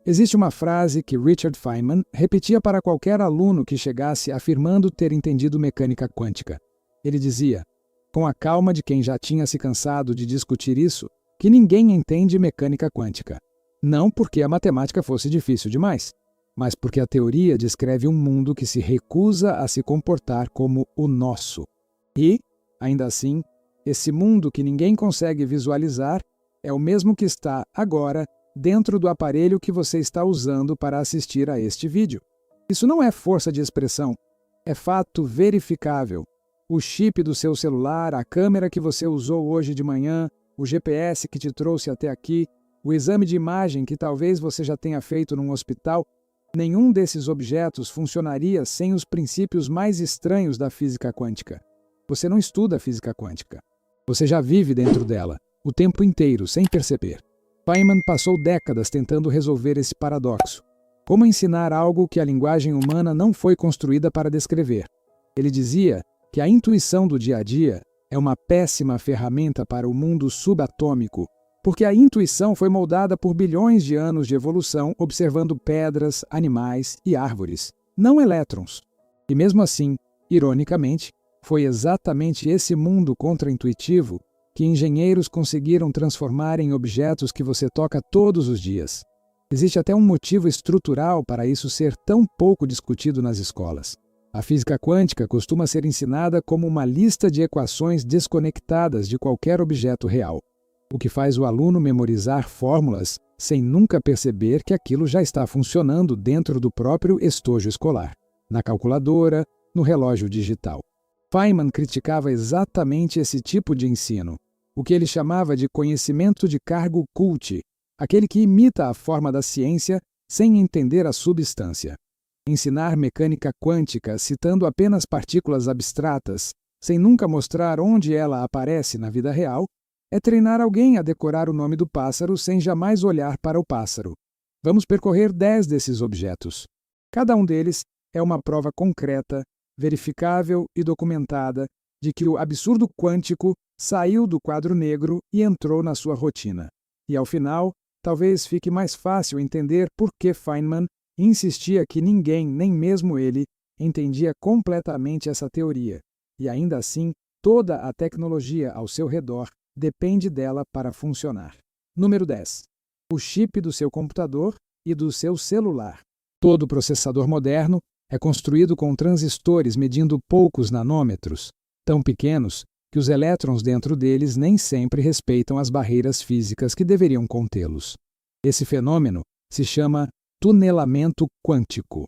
Existe uma frase que Richard Feynman repetia para qualquer aluno que chegasse afirmando ter entendido mecânica quântica. Ele dizia, com a calma de quem já tinha se cansado de discutir isso, que ninguém entende mecânica quântica. Não porque a matemática fosse difícil demais, mas porque a teoria descreve um mundo que se recusa a se comportar como o nosso. E, ainda assim, esse mundo que ninguém consegue visualizar é o mesmo que está, agora, dentro do aparelho que você está usando para assistir a este vídeo. Isso não é força de expressão, é fato verificável. O chip do seu celular, a câmera que você usou hoje de manhã, o GPS que te trouxe até aqui, o exame de imagem que talvez você já tenha feito num hospital, nenhum desses objetos funcionaria sem os princípios mais estranhos da física quântica. Você não estuda física quântica. Você já vive dentro dela, o tempo inteiro, sem perceber. Feynman passou décadas tentando resolver esse paradoxo. Como ensinar algo que a linguagem humana não foi construída para descrever? Ele dizia que a intuição do dia a dia é uma péssima ferramenta para o mundo subatômico, porque a intuição foi moldada por bilhões de anos de evolução observando pedras, animais e árvores, não elétrons. E mesmo assim, ironicamente, foi exatamente esse mundo contraintuitivo que engenheiros conseguiram transformar em objetos que você toca todos os dias. Existe até um motivo estrutural para isso ser tão pouco discutido nas escolas. A física quântica costuma ser ensinada como uma lista de equações desconectadas de qualquer objeto real, o que faz o aluno memorizar fórmulas sem nunca perceber que aquilo já está funcionando dentro do próprio estojo escolar, na calculadora, no relógio digital. Feynman criticava exatamente esse tipo de ensino, o que ele chamava de conhecimento de cargo cult, aquele que imita a forma da ciência sem entender a substância. Ensinar mecânica quântica citando apenas partículas abstratas, sem nunca mostrar onde ela aparece na vida real, é treinar alguém a decorar o nome do pássaro sem jamais olhar para o pássaro. Vamos percorrer 10 desses objetos. Cada um deles é uma prova concreta, verificável e documentada de que o absurdo quântico saiu do quadro negro e entrou na sua rotina. E, ao final, talvez fique mais fácil entender por que Feynman insistia que ninguém, nem mesmo ele, entendia completamente essa teoria. E, ainda assim, toda a tecnologia ao seu redor depende dela para funcionar. Número 10. O chip do seu computador e do seu celular. Todo processador moderno é construído com transistores medindo poucos nanômetros, tão pequenos que os elétrons dentro deles nem sempre respeitam as barreiras físicas que deveriam contê-los. Esse fenômeno se chama tunelamento quântico,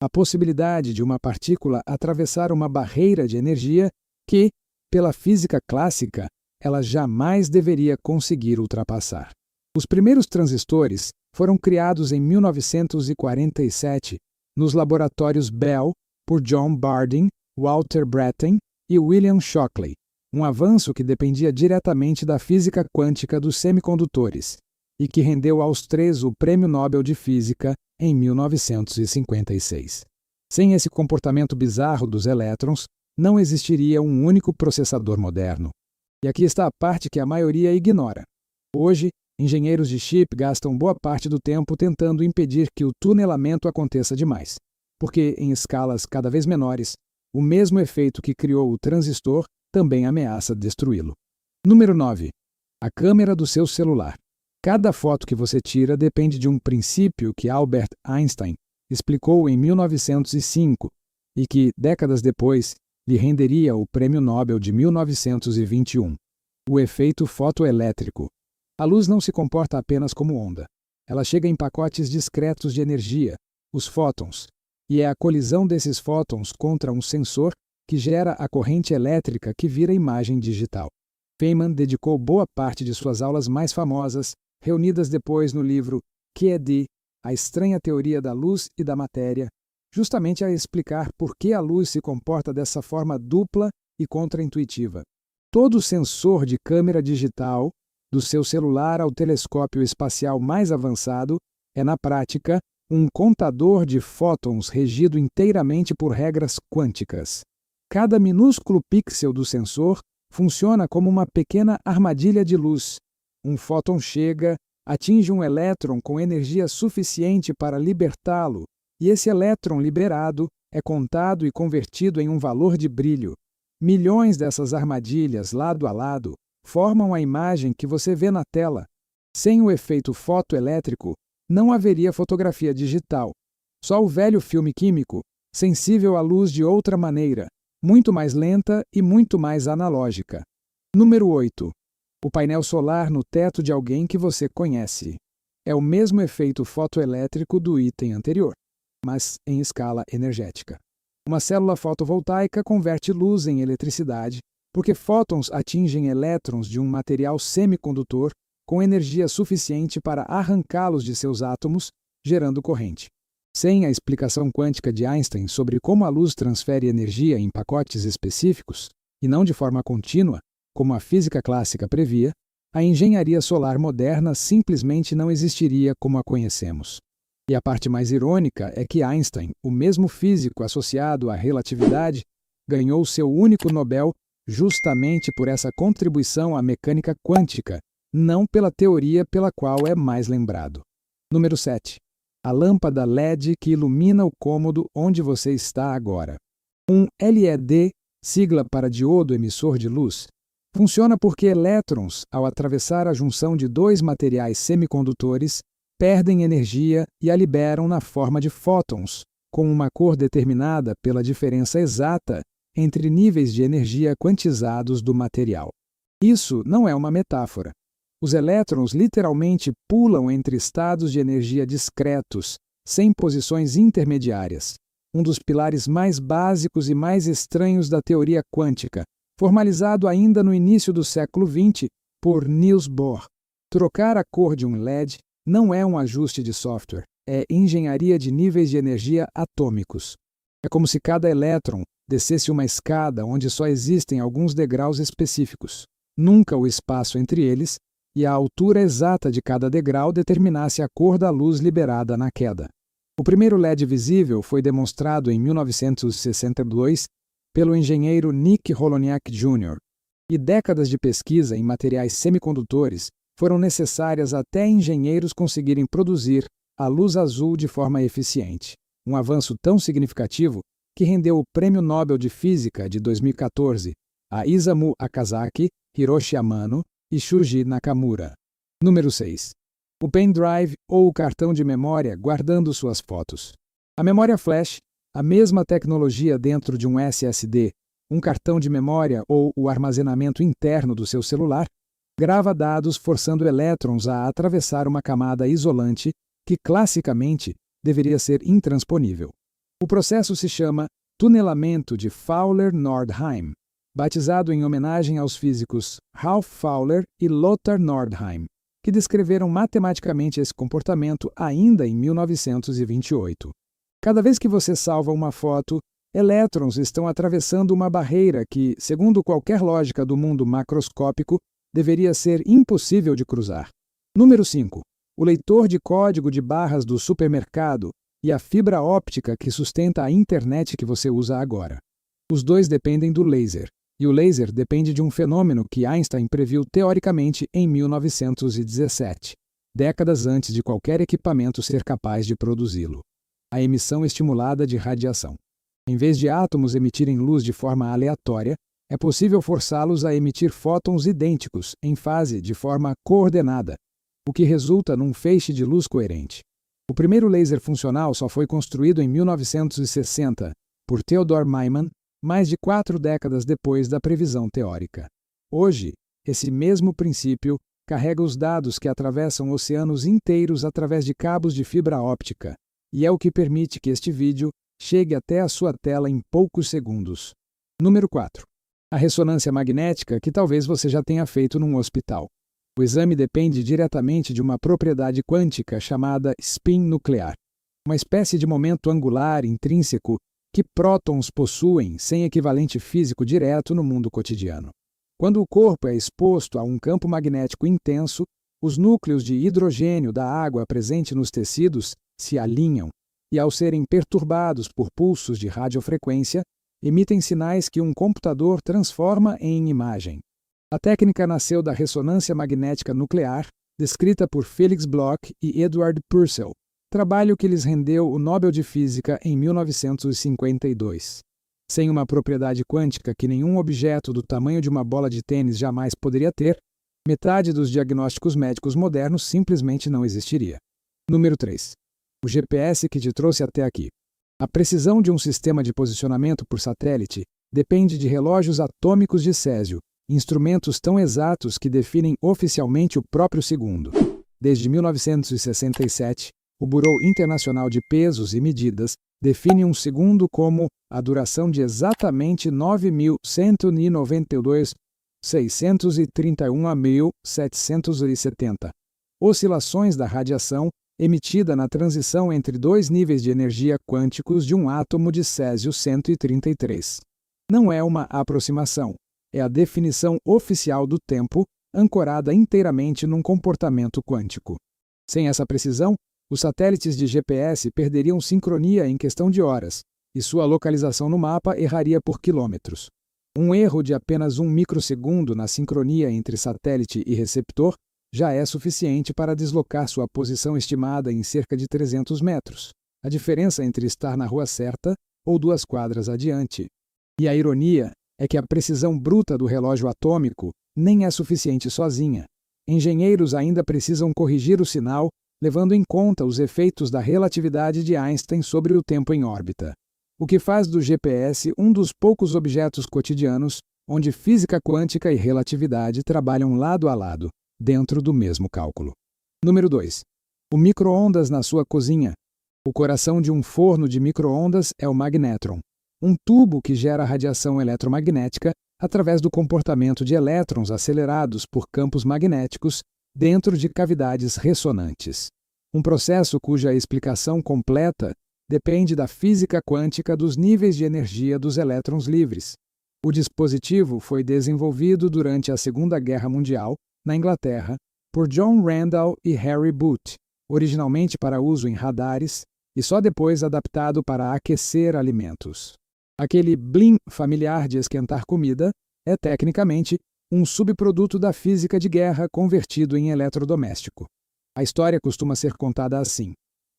a possibilidade de uma partícula atravessar uma barreira de energia que, pela física clássica, ela jamais deveria conseguir ultrapassar. Os primeiros transistores foram criados em 1947 nos laboratórios Bell por John Bardeen, Walter Brattain e William Shockley, um avanço que dependia diretamente da física quântica dos semicondutores e que rendeu aos três o Prêmio Nobel de Física em 1956. Sem esse comportamento bizarro dos elétrons, não existiria um único processador moderno. E aqui está a parte que a maioria ignora. Hoje, engenheiros de chip gastam boa parte do tempo tentando impedir que o tunelamento aconteça demais, porque, em escalas cada vez menores, o mesmo efeito que criou o transistor também ameaça destruí-lo. Número 9. A câmera do seu celular. Cada foto que você tira depende de um princípio que Albert Einstein explicou em 1905 e que, décadas depois, lhe renderia o Prêmio Nobel de 1921. O efeito fotoelétrico. A luz não se comporta apenas como onda. Ela chega em pacotes discretos de energia, os fótons, e é a colisão desses fótons contra um sensor que gera a corrente elétrica que vira imagem digital. Feynman dedicou boa parte de suas aulas mais famosas, reunidas depois no livro QED, A Estranha Teoria da Luz e da Matéria, justamente a explicar por que a luz se comporta dessa forma dupla e contraintuitiva. Todo sensor de câmera digital, do seu celular ao telescópio espacial mais avançado, é, na prática, um contador de fótons regido inteiramente por regras quânticas. Cada minúsculo pixel do sensor funciona como uma pequena armadilha de luz. Um fóton chega, atinge um elétron com energia suficiente para libertá-lo, e esse elétron liberado é contado e convertido em um valor de brilho. Milhões dessas armadilhas, lado a lado, formam a imagem que você vê na tela. Sem o efeito fotoelétrico, não haveria fotografia digital. Só o velho filme químico, sensível à luz de outra maneira, muito mais lenta e muito mais analógica. Número 8. O painel solar no teto de alguém que você conhece. É o mesmo efeito fotoelétrico do item anterior, mas em escala energética. Uma célula fotovoltaica converte luz em eletricidade, porque fótons atingem elétrons de um material semicondutor com energia suficiente para arrancá-los de seus átomos, gerando corrente. Sem a explicação quântica de Einstein sobre como a luz transfere energia em pacotes específicos, e não de forma contínua, como a física clássica previa, a engenharia solar moderna simplesmente não existiria como a conhecemos. E a parte mais irônica é que Einstein, o mesmo físico associado à relatividade, ganhou seu único Nobel justamente por essa contribuição à mecânica quântica, não pela teoria pela qual é mais lembrado. Número 7. A lâmpada LED que ilumina o cômodo onde você está agora. Um LED, sigla para diodo emissor de luz, funciona porque elétrons, ao atravessar a junção de dois materiais semicondutores, perdem energia e a liberam na forma de fótons, com uma cor determinada pela diferença exata entre níveis de energia quantizados do material. Isso não é uma metáfora. Os elétrons literalmente pulam entre estados de energia discretos, sem posições intermediárias, um dos pilares mais básicos e mais estranhos da teoria quântica, formalizado ainda no início do século XX por Niels Bohr. Trocar a cor de um LED não é um ajuste de software, é engenharia de níveis de energia atômicos. É como se cada elétron descesse uma escada onde só existem alguns degraus específicos, nunca o espaço entre eles, e a altura exata de cada degrau determinasse a cor da luz liberada na queda. O primeiro LED visível foi demonstrado em 1962 pelo engenheiro Nick Holoniak Jr., e décadas de pesquisa em materiais semicondutores foram necessárias até engenheiros conseguirem produzir a luz azul de forma eficiente, um avanço tão significativo que rendeu o Prêmio Nobel de Física de 2014 a Isamu Akazaki, Hiroshi Amano e Shuji Nakamura. Número 6. O pendrive ou o cartão de memória guardando suas fotos. A memória flash, a mesma tecnologia dentro de um SSD, um cartão de memória ou o armazenamento interno do seu celular, grava dados forçando elétrons a atravessar uma camada isolante que, classicamente, deveria ser intransponível. O processo se chama tunelamento de Fowler-Nordheim, batizado em homenagem aos físicos Ralph Fowler e Lothar Nordheim, que descreveram matematicamente esse comportamento ainda em 1928. Cada vez que você salva uma foto, elétrons estão atravessando uma barreira que, segundo qualquer lógica do mundo macroscópico, deveria ser impossível de cruzar. Número 5. O leitor de código de barras do supermercado e a fibra óptica que sustenta a internet que você usa agora. Os dois dependem do laser, e o laser depende de um fenômeno que Einstein previu teoricamente em 1917, décadas antes de qualquer equipamento ser capaz de produzi-lo: a emissão estimulada de radiação. Em vez de átomos emitirem luz de forma aleatória, é possível forçá-los a emitir fótons idênticos, em fase, de forma coordenada, o que resulta num feixe de luz coerente. O primeiro laser funcional só foi construído em 1960 por Theodor Maiman, mais de 4 décadas depois da previsão teórica. Hoje, esse mesmo princípio carrega os dados que atravessam oceanos inteiros através de cabos de fibra óptica, e é o que permite que este vídeo chegue até a sua tela em poucos segundos. Número 4. A ressonância magnética que talvez você já tenha feito num hospital. O exame depende diretamente de uma propriedade quântica chamada spin nuclear, uma espécie de momento angular intrínseco que prótons possuem sem equivalente físico direto no mundo cotidiano. Quando o corpo é exposto a um campo magnético intenso, os núcleos de hidrogênio da água presente nos tecidos se alinham e, ao serem perturbados por pulsos de radiofrequência, emitem sinais que um computador transforma em imagem. A técnica nasceu da ressonância magnética nuclear, descrita por Felix Bloch e Edward Purcell, trabalho que lhes rendeu o Nobel de Física em 1952. Sem uma propriedade quântica que nenhum objeto do tamanho de uma bola de tênis jamais poderia ter, metade dos diagnósticos médicos modernos simplesmente não existiria. Número 3. O GPS que te trouxe até aqui. A precisão de um sistema de posicionamento por satélite depende de relógios atômicos de césio, instrumentos tão exatos que definem oficialmente o próprio segundo. Desde 1967, o Bureau Internacional de Pesos e Medidas define um segundo como a duração de exatamente 9.192.631.770 oscilações da radiação emitida na transição entre dois níveis de energia quânticos de um átomo de césio 133. Não é uma aproximação, é a definição oficial do tempo, ancorada inteiramente num comportamento quântico. Sem essa precisão, os satélites de GPS perderiam sincronia em questão de horas, e sua localização no mapa erraria por quilômetros. Um erro de apenas 1 microsegundo na sincronia entre satélite e receptor já é suficiente para deslocar sua posição estimada em cerca de 300 metros, a diferença entre estar na rua certa ou 2 quadras adiante. E a ironia é que a precisão bruta do relógio atômico nem é suficiente sozinha. Engenheiros ainda precisam corrigir o sinal, levando em conta os efeitos da relatividade de Einstein sobre o tempo em órbita. O que faz do GPS um dos poucos objetos cotidianos onde física quântica e relatividade trabalham lado a lado, dentro do mesmo cálculo. Número 2. O micro-ondas na sua cozinha. O coração de um forno de micro-ondas é o magnetron, um tubo que gera radiação eletromagnética através do comportamento de elétrons acelerados por campos magnéticos dentro de cavidades ressonantes. Um processo cuja explicação completa depende da física quântica dos níveis de energia dos elétrons livres. O dispositivo foi desenvolvido durante a Segunda Guerra Mundial, na Inglaterra, por John Randall e Harry Booth, originalmente para uso em radares e só depois adaptado para aquecer alimentos. Aquele blim familiar de esquentar comida é, tecnicamente, um subproduto da física de guerra convertido em eletrodoméstico. A história costuma ser contada assim.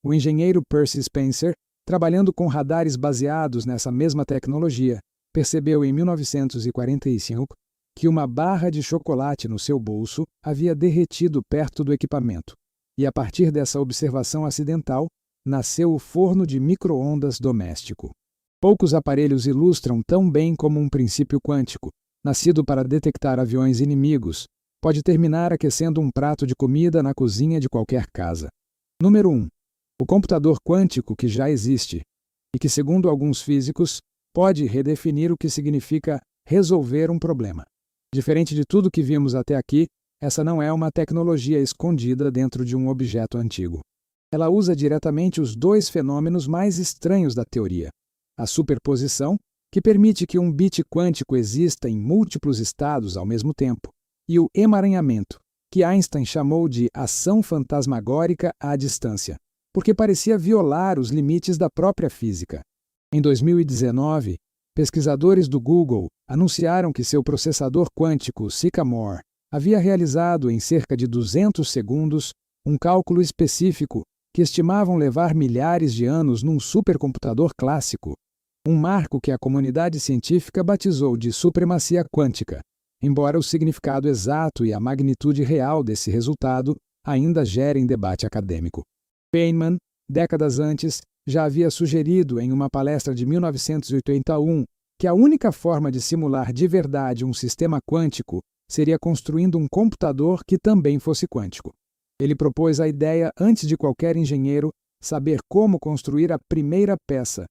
O engenheiro Percy Spencer, trabalhando com radares baseados nessa mesma tecnologia, percebeu em 1945 que uma barra de chocolate no seu bolso havia derretido perto do equipamento. E a partir dessa observação acidental, nasceu o forno de micro-ondas doméstico. Poucos aparelhos ilustram tão bem como um princípio quântico, nascido para detectar aviões inimigos, pode terminar aquecendo um prato de comida na cozinha de qualquer casa. Número 1. O computador quântico que já existe, e que, segundo alguns físicos, pode redefinir o que significa resolver um problema. Diferente de tudo que vimos até aqui, essa não é uma tecnologia escondida dentro de um objeto antigo. Ela usa diretamente os dois fenômenos mais estranhos da teoria: a superposição, que permite que um bit quântico exista em múltiplos estados ao mesmo tempo, e o emaranhamento, que Einstein chamou de ação fantasmagórica à distância, porque parecia violar os limites da própria física. Em 2019, pesquisadores do Google anunciaram que seu processador quântico Sycamore havia realizado em cerca de 200 segundos um cálculo específico que estimavam levar milhares de anos num supercomputador clássico, um marco que a comunidade científica batizou de supremacia quântica, embora o significado exato e a magnitude real desse resultado ainda gerem debate acadêmico. Feynman, décadas antes, já havia sugerido em uma palestra de 1981 que a única forma de simular de verdade um sistema quântico seria construindo um computador que também fosse quântico. Ele propôs a ideia antes de qualquer engenheiro saber como construir a primeira peça: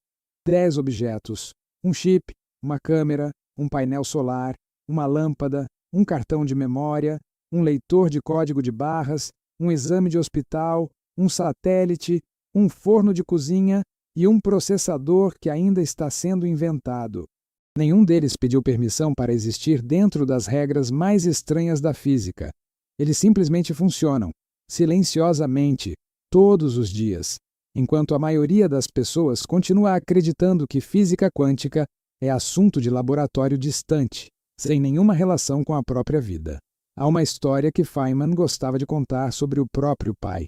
10 objetos, um chip, uma câmera, um painel solar, uma lâmpada, um cartão de memória, um leitor de código de barras, um exame de hospital, um satélite, um forno de cozinha e um processador que ainda está sendo inventado. Nenhum deles pediu permissão para existir dentro das regras mais estranhas da física. Eles simplesmente funcionam, silenciosamente, todos os dias, enquanto a maioria das pessoas continua acreditando que física quântica é assunto de laboratório distante, sem nenhuma relação com a própria vida. há uma história que Feynman gostava de contar sobre o próprio pai.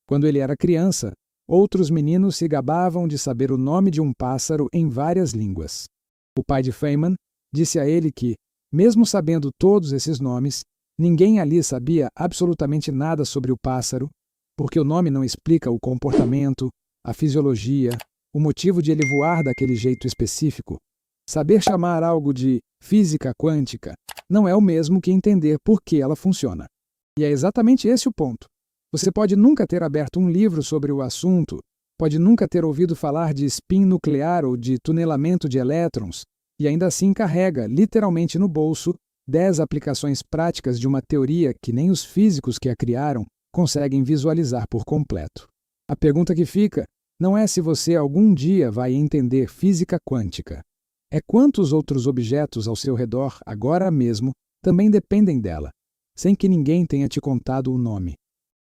Quando ele era criança, outros meninos se gabavam de saber o nome de um pássaro em várias línguas. O pai de Feynman disse a ele que, mesmo sabendo todos esses nomes, ninguém ali sabia absolutamente nada sobre o pássaro, porque o nome não explica o comportamento, a fisiologia, o motivo de ele voar daquele jeito específico. Saber chamar algo de física quântica não é o mesmo que entender por que ela funciona. E é exatamente esse o ponto. Você pode nunca ter aberto um livro sobre o assunto, pode nunca ter ouvido falar de spin nuclear ou de tunelamento de elétrons, e ainda assim carrega, literalmente no bolso, 10 aplicações práticas de uma teoria que nem os físicos que a criaram conseguem visualizar por completo. A pergunta que fica não é se você algum dia vai entender física quântica. É quantos outros objetos ao seu redor, agora mesmo, também dependem dela, sem que ninguém tenha te contado o nome.